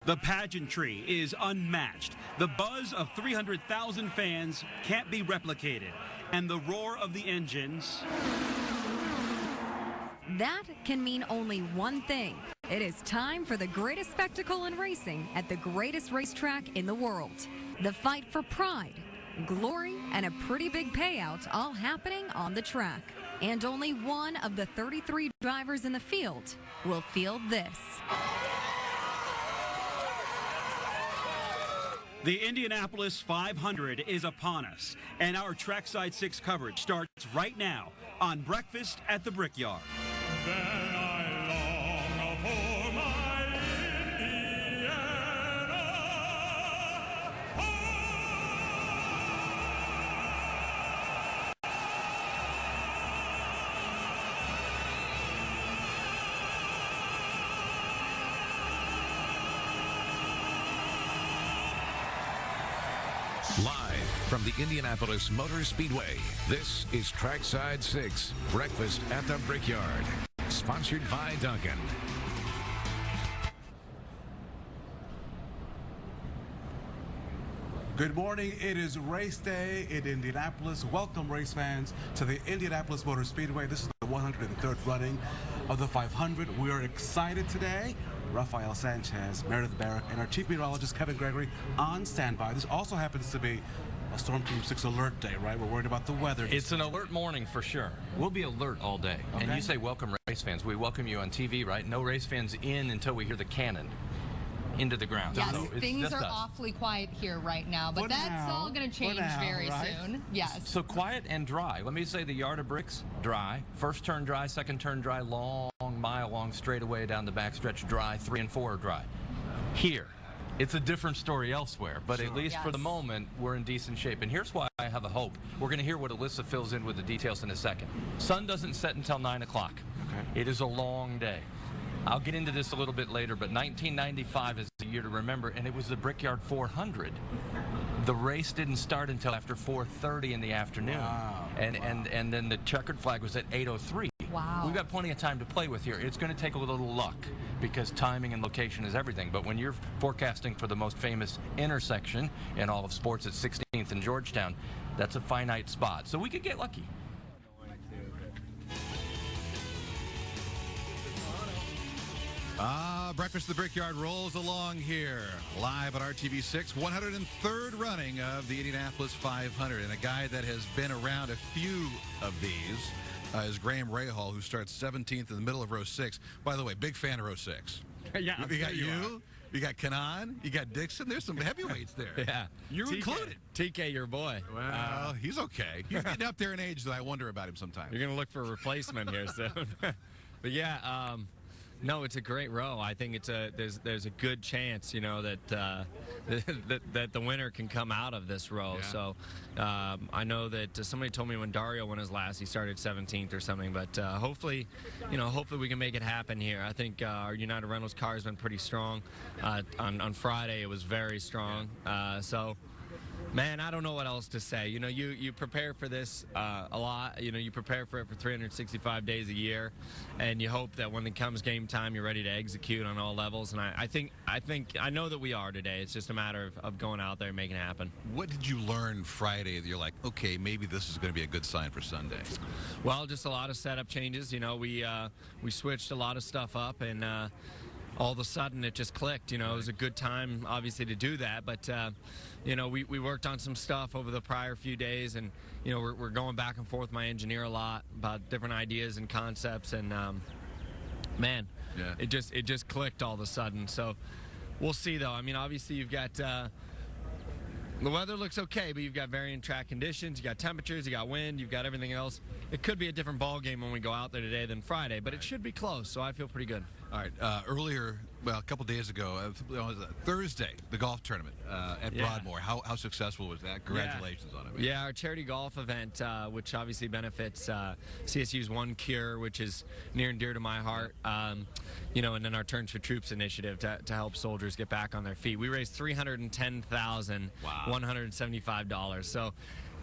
The pageantry is unmatched. The buzz of 300,000 fans can't be replicated. And the roar of the engines. That can mean only one thing. It is time for the greatest spectacle in racing at the greatest racetrack in the world. The fight for pride, glory, and a pretty big payout all happening on the track. And only one of the 33 drivers in the field will feel this. The Indianapolis 500 is upon us, and our Trackside 6 coverage starts right now on Breakfast at the Brickyard. Then I long for my Indiana. Live from the Indianapolis Motor Speedway, this is Trackside 6, Breakfast at the Brickyard, sponsored by Duncan. Good morning. It is race day in Indianapolis. Welcome, race fans, to the Indianapolis Motor Speedway. This is the 103rd running of the 500. We are excited today. Rafael Sanchez, Meredith Barrett, and our chief meteorologist, Kevin Gregory, on standby. This also happens to be a Storm Team 6 alert day, right? We're worried about the weather. It's an alert morning for sure. We'll be alert all day. Okay. And you say welcome race fans. We welcome you on TV, right? No race fans in until we hear the cannon into the ground. Yes, So it's things just are us. awfully quiet here right now, but For that's now. all going to change For now, very right? soon. Yes. So quiet and dry. Let me say the yard of bricks, dry. First turn dry, second turn dry, long mile long straightaway down the backstretch dry, 3 and 4 are dry. Here, it's a different story elsewhere, but at least for the moment, we're in decent shape. And here's why I have a hope. We're going to hear what Alyssa fills in with the details in a second. Sun doesn't set until 9 o'clock. Okay. It is a long day. I'll get into this a little bit later, but 1995 is the year to remember, and it was the Brickyard 400. The race didn't start until after 4:30 in the afternoon. Wow. And then the checkered flag was at 8:03. Wow. We've got plenty of time to play with here. It's going to take a little luck because timing and location is everything. But when you're forecasting for the most famous intersection in all of sports at 16th and Georgetown, that's a finite spot. So we could get lucky. Breakfast at the Brickyard rolls along here, live at RTV 6, 103rd running of the Indianapolis 500. And a guy that has been around a few of these is Graham Rahal, who starts 17th in the middle of row 6. By the way, big fan of row 6. Yeah, You got you got Kanan, you got Dixon. There's some heavyweights there. Yeah. You're included. TK, your boy. Well, he's okay. He's getting up there in age that I wonder about him sometimes. You're going to look for a replacement here soon. But yeah, no, it's a great row. I think it's there's a good chance, you know, that that the winner can come out of this row. Yeah. So I know that somebody told me when Dario won his last, he started 17th or something. But hopefully, you know, hopefully we can make it happen here. I think our United Rentals car has been pretty strong. On Friday, it was very strong. So. Man, I don't know what else to say. You know, you prepare for this a lot. You know, you prepare for it for 365 days a year, and you hope that when it comes game time, you're ready to execute on all levels. And I know that we are today. It's just a matter of going out there and making it happen. What did you learn Friday that you're like, okay, maybe this is going to be a good sign for Sunday? Well, just a lot of setup changes. You know, we switched a lot of stuff up, and all of a sudden it just clicked. You know, it was a good time, obviously, to do that. But, you know, we worked on some stuff over the prior few days, and, you know, we're going back and forth with my engineer a lot about different ideas and concepts. And, man, Yeah. it just clicked all of a sudden. So we'll see, though. I mean, obviously, you've got the weather looks okay, but you've got varying track conditions, you got temperatures, you got wind, you've got everything else. It could be a different ball game when we go out there today than Friday, but it should be close, so I feel pretty good. All right. Earlier, well, a couple days ago, Thursday, the golf tournament at Broadmoor. How successful was that? Congratulations on it. Yeah, our charity golf event, which obviously benefits CSU's One Cure, which is near and dear to my heart. You know, and then our Turns for Troops initiative to help soldiers get back on their feet. We raised $310,175. So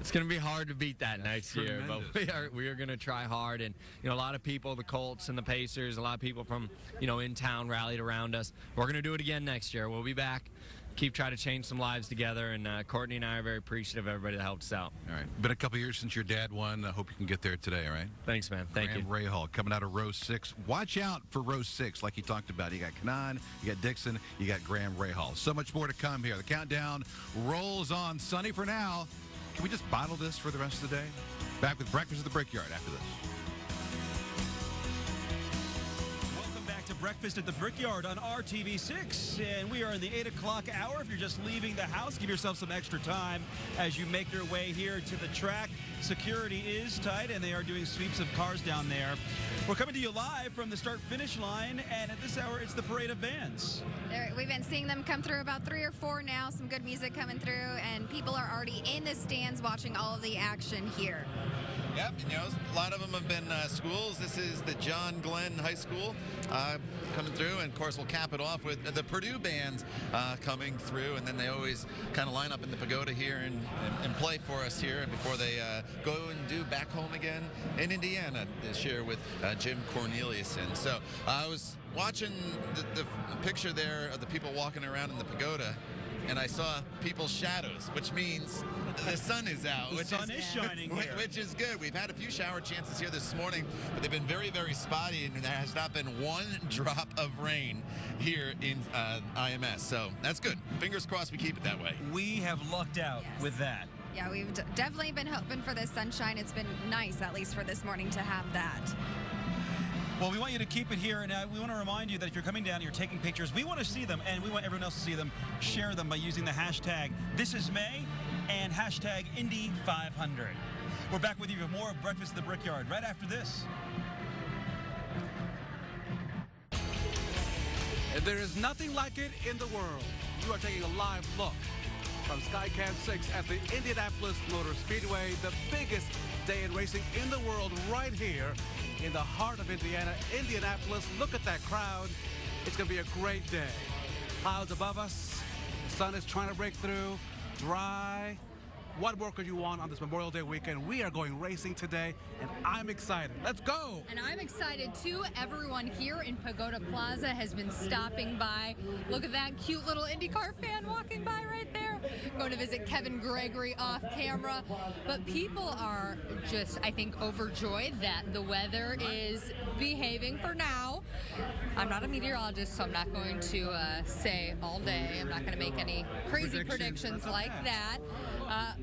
It's going to be hard to beat that next year, but tremendous. we are going to try hard. And a lot of people, the Colts and the Pacers, a lot of people from in town rallied around us. We're going to do it again next year. We'll be back. Keep trying to change some lives together, and Courtney and I are very appreciative of everybody that helped us out. All right. Been a couple years since your dad won. I hope you can get there today, all right? Thanks, man. Thank you. Graham Rahal coming out of row 6. Watch out for row 6, like you talked about. You got Kanan, you got Dixon, you got Graham Rahal. So much more to come here. The countdown rolls on. Sunny for now. Can we just bottle this for the rest of the day? Back with Breakfast at the Brickyard after this. Breakfast at the Brickyard on RTV6, and we are in the 8 o'clock hour. If you're just leaving the house, give yourself some extra time as you make your way here to the track. Security is tight, and they are doing sweeps of cars down there. We're coming to you live from the start-finish line, and at this hour, it's the parade of bands. We've been seeing them come through about 3 or 4 now, some good music coming through, and people are already in the stands watching all of the action here. Yep, a lot of them have been schools. This is the John Glenn High School coming through, and of course we'll cap it off with the Purdue bands coming through, and then they always kind of line up in the pagoda here and play for us here before they go and do back home again in Indiana this year with Jim Corneliuson. So I was watching the picture there of the people walking around in the pagoda, and I saw people's shadows, which means the sun is out. The sun is shining here. Which is good. We've had a few shower chances here this morning, but they've been very, very spotty, and there has not been one drop of rain here in IMS. So that's good. Fingers crossed we keep it that way. We have lucked out with that. Yeah, we've definitely been hoping for this sunshine. It's been nice, at least for this morning, to have that. Well, we want you to keep it here, and we want to remind you that if you're coming down and you're taking pictures, we want to see them, and we want everyone else to see them. Share them by using the hashtag #ThisIsMay and hashtag Indy500. We're back with you for more of Breakfast at the Brickyard right after this. And there is nothing like it in the world. You are taking a live look from Skycam 6 at the Indianapolis Motor Speedway, the biggest day in racing in the world, right here in the heart of Indiana, Indianapolis. Look at that crowd. It's going to be a great day. Clouds above us. The sun is trying to break through. Dry. What more could you want on this Memorial Day weekend? We are going racing today, and I'm excited. Let's go. And I'm excited, too. Everyone here in Pagoda Plaza has been stopping by. Look at that cute little IndyCar fan walking by right there. Going to visit Kevin Gregory off camera. But people are just, I think, overjoyed that the weather is behaving for now. I'm not a meteorologist, so I'm not going to say all day. I'm not going to make any crazy predictions like that.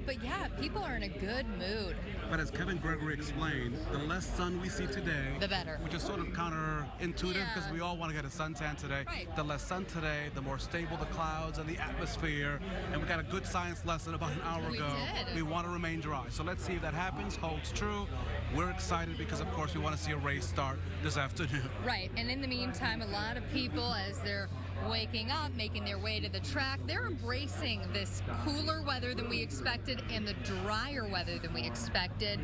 But yeah, people are in a good mood. But as Kevin Gregory explained, the less sun we see today, the better. Which is sort of counterintuitive because we all want to get a suntan today. Right. The less sun today, the more stable the clouds and the atmosphere. And we got a good science lesson about an hour ago. Did. We want to remain dry. So let's see if that happens, holds true. We're excited because, of course, we want to see a race start this afternoon. Right. And in the meantime, a lot of people, as they're waking up, making their way to the track, they're embracing this cooler weather than we expected and the drier weather than we expected.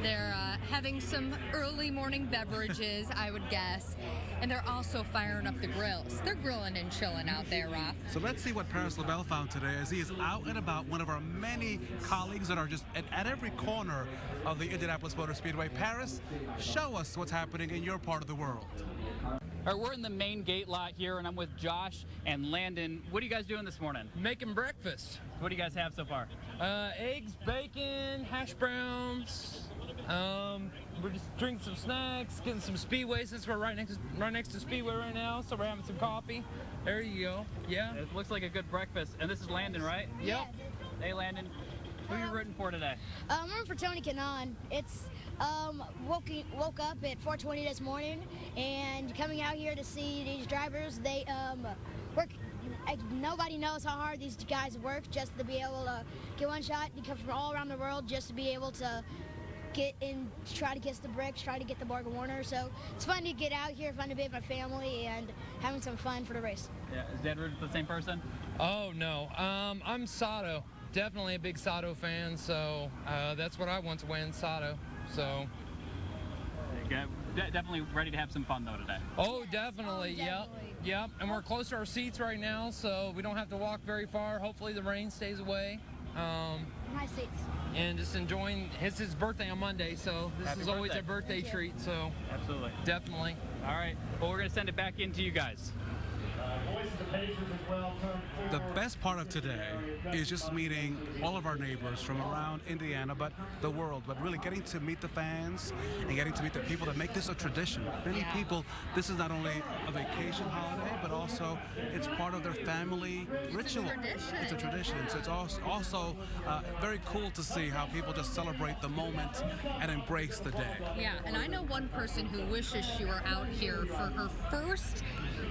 They're having some early morning beverages, I would guess, and they're also firing up the grills. They're grilling and chilling out there, Rob. So let's see what Paris LaBelle found today as he is out and about, one of our many colleagues that are just at every corner of the Indianapolis Motor Speedway. Paris, show us what's happening in your part of the world. All right, we're in the main gate lot here, and I'm with Josh and Landon. What are you guys doing this morning? Making breakfast. What do you guys have so far? Eggs, bacon, hash browns. We're just drinking some snacks, getting some Speedway since we're right next to Speedway right now, so we're having some coffee. There you go. Yeah. It looks like a good breakfast. And this is Landon, right? Yep. Hey, Landon. Who are you rooting for today? I'm rooting for Tony Kanaan. It's woke up at 4:20 this morning, and coming out here to see these drivers, they work. Nobody knows how hard these guys work just to be able to get one shot. They come from all around the world just to be able to get in, try to get the bricks, try to get the Borg Warner. So it's fun to get out here, fun to be with my family, and having some fun for the race. Yeah, is Dad rooting for the same person? Oh no, I'm Sato. Definitely a big Sato fan, so that's what I want to win, Sato. So. Definitely ready to have some fun though today. Oh, definitely. Yep. And we're close to our seats right now, so we don't have to walk very far. Hopefully the rain stays away. Nice seats. and just enjoying. It's his birthday on Monday, so this Happy is always birthday. a birthday treat. So Absolutely. definitely. All right. Well, we're going to send it back into you guys. The best part of today is just meeting all of our neighbors from around Indiana, but the world, but really getting to meet the fans and getting to meet the people that make this a tradition. Many people, this is not only a vacation holiday, but also it's part of their family ritual. It's a tradition. So it's also very cool to see how people just celebrate the moment and embrace the day. Yeah, and I know one person who wishes she were out here for her first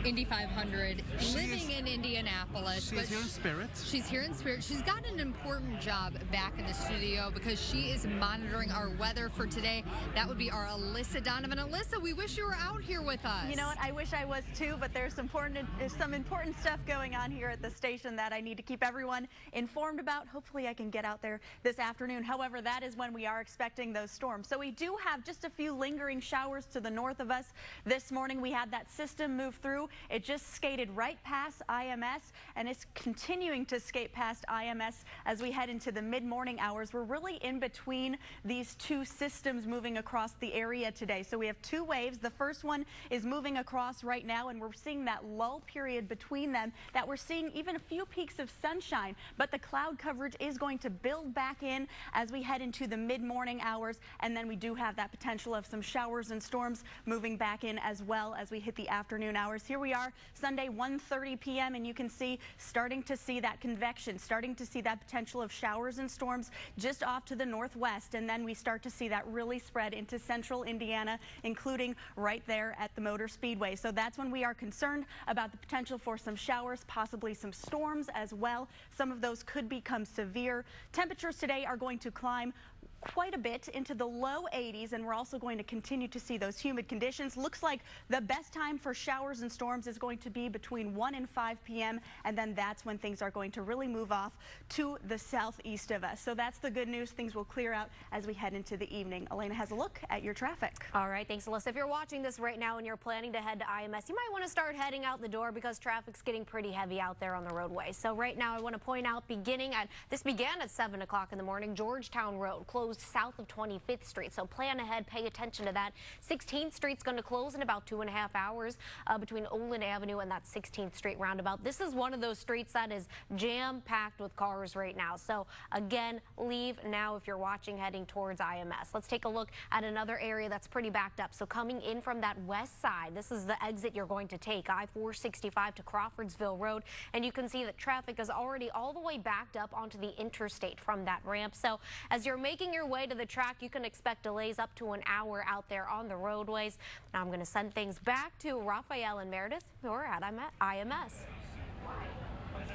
Indy 500, living in Indianapolis. She's here in spirit. She's here in spirit. She's got an important job back in the studio because she is monitoring our weather for today. That would be our Alyssa Donovan. Alyssa, we wish you were out here with us. You know what? I wish I was too, but there's some important stuff going on here at the station that I need to keep everyone informed about. Hopefully I can get out there this afternoon. However, that is when we are expecting those storms. So we do have just a few lingering showers to the north of us. This morning we had that system move through. It just skated right past IMS and it's continuing to skate past IMS as we head into the mid-morning hours. We're really in between these two systems moving across the area today. So we have two waves. The first one is moving across right now and we're seeing that lull period between them that we're seeing even a few peaks of sunshine, but the cloud coverage is going to build back in as we head into the mid-morning hours, and then we do have that potential of some showers and storms moving back in as well as we hit the afternoon hours. Here we are Sunday 1:30 p.m. and you can see starting to see that convection, starting to see that potential of showers and storms just off to the northwest, and then we start to see that really spread into central Indiana, including right there at the Motor Speedway. So that's when we are concerned about the potential for some showers, possibly some storms as well. Some of those could become severe. Temperatures today are going to climb quite a bit into the low 80s, and we're also going to continue to see those humid conditions. Looks like the best time for showers and storms is going to be between 1 and 5 p.m. and then that's when things are going to really move off to the southeast of us. So that's the good news. Things will clear out as we head into the evening. Elena has a look at your traffic. All right, thanks, Alyssa. If you're watching this right now and you're planning to head to IMS, you might want to start heading out the door because traffic's getting pretty heavy out there on the roadway. So right now I want to point out this began at 7 o'clock in the morning. Georgetown Road closed south of 25th Street, so plan ahead, pay attention to that. 16th Street's going to close in about 2.5 hours between Olin Avenue and that 16th Street roundabout. This is one of those streets that is jam-packed with cars right now. So again, leave now if you're watching heading towards IMS. Let's take a look at another area that's pretty backed up. So coming in from that west side, this is the exit you're going to take, I-465 to Crawfordsville Road, and you can see that traffic is already all the way backed up onto the interstate from that ramp. So as you're making your way to the track, you can expect delays up to an hour out there on the roadways. Now I'm going to send things back to Raphael and Meredith, who are at IMS.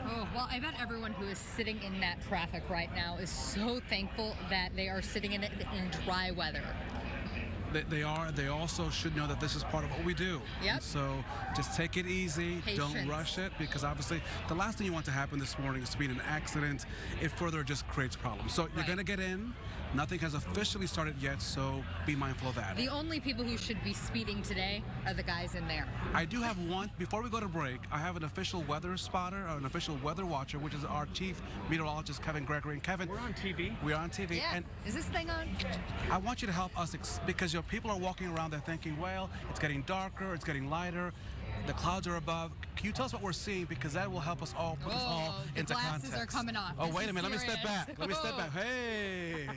Oh, well, I bet everyone who is sitting in that traffic right now is so thankful that they are sitting in it in dry weather. They are. They also should know that this is part of what we do. Yep. And so just take it easy. Patience. Don't rush it, because obviously the last thing you want to happen this morning is to be in an accident. It further just creates problems. So you're going to get in. Nothing has officially started yet, so be mindful of that. The only people who should be speeding today are the guys in there. I do have one. Before we go to break, I have an official weather spotter, or an official weather watcher, which is our chief meteorologist, Kevin Gregory. And Kevin, We're on TV. We are on TV. Yeah. And Is this thing on? I want you to help us because your people are walking around, they're thinking, well, it's getting darker, it's getting lighter, the clouds are above. Can you tell us what we're seeing? Because that will help us all put us all into context. The glasses are coming off. Oh, This wait is a minute. Let me step serious. back. Let me step back. Hey.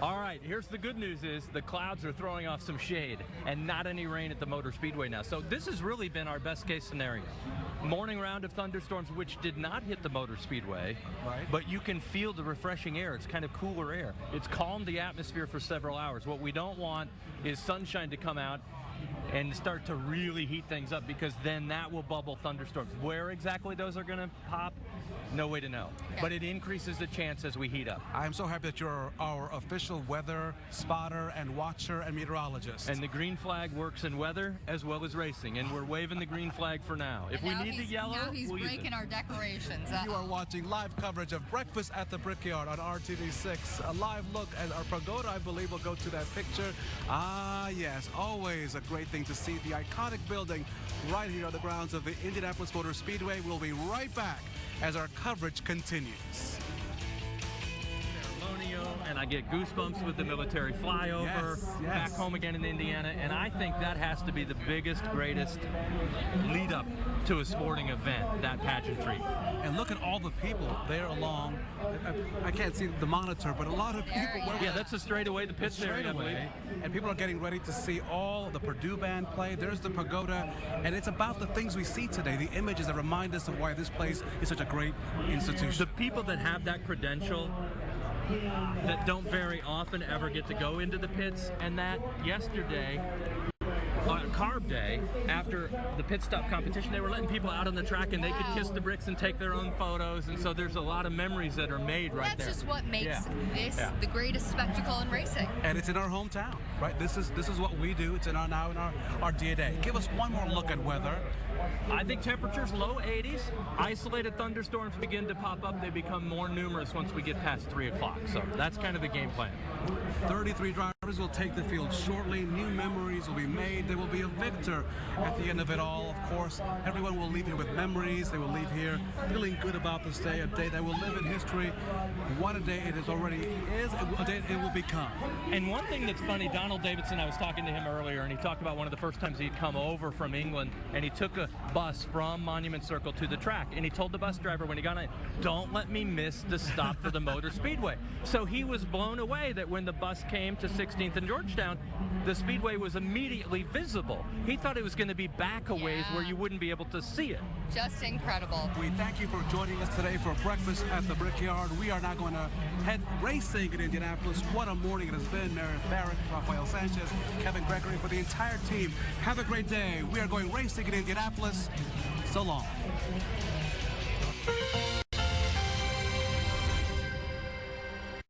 All right, here's the good news is the clouds are throwing off some shade and not any rain at the Motor Speedway now. So this has really been our best case scenario. Morning round of thunderstorms, which did not hit the Motor Speedway, but you can feel the refreshing air. It's kind of cooler air. It's calmed the atmosphere for several hours. What we don't want is sunshine to come out and start to really heat things up, because then that will bubble thunderstorms. Where exactly those are going to pop, no way to know. But it increases the chance as we heat up. I'm so happy that you're our official weather spotter and watcher and meteorologist. And the green flag works in weather as well as racing, and we're waving the green flag for now. If we need the yellow, now he's we'll use breaking it. our decorations. You are watching live coverage of Breakfast at the Brickyard on RTV6. A live look at our pagoda, I believe, will go to that picture. Ah, yes, always a great thing to see. The iconic building right here on the grounds of the Indianapolis Motor Speedway. We'll be right back as our coverage continues. and I get goosebumps with the military flyover, back home again in Indiana, and I think that has to be the biggest, greatest lead up to a sporting event, that pageantry. And look at all the people there along. I can't see the monitor, but a lot of people. Yeah, that's a straightaway, the pits area, I believe. And people are getting ready to see all the Purdue band play. There's the pagoda, and it's about the things we see today, the images that remind us of why this place is such a great institution. The people that have that credential that don't very often ever get to go into the pits, and that yesterday, on Carb Day, after the pit stop competition, they were letting people out on the track and they could kiss the bricks and take their own photos, and so there's a lot of memories that are made right there. That's just what makes this the greatest spectacle in racing. And it's in our hometown, right? This is what we do. It's in our DNA. Give us one more look at weather. I think temperatures low 80s. Isolated thunderstorms begin to pop up. They become more numerous once we get past 3 o'clock. So that's kind of the game plan. 33 drivers will take the field shortly. New memories will be made. There will be a victor at the end of it all. Of course, everyone will leave here with memories. They will leave here feeling good about this day, a day that will live in history. What a day it already is, a day it will become. And one thing that's funny, Donald Davidson, I was talking to him earlier, and he talked about one of the first times he'd come over from England, and he took a bus from Monument Circle to the track, and he told the bus driver when he got in, don't let me miss the stop for the Motor Speedway. So he was blown away that when the bus came to 16th and Georgetown, the Speedway was immediately visible. He thought it was going to be back a ways where you wouldn't be able to see it. Just incredible. We thank you for joining us today for breakfast at the Brickyard. We are now going to head racing in Indianapolis. What a morning it has been. Meredith Barrett, Rafael Sanchez, Kevin Gregory, for the entire team. Have a great day. We are going racing in Indianapolis. So long.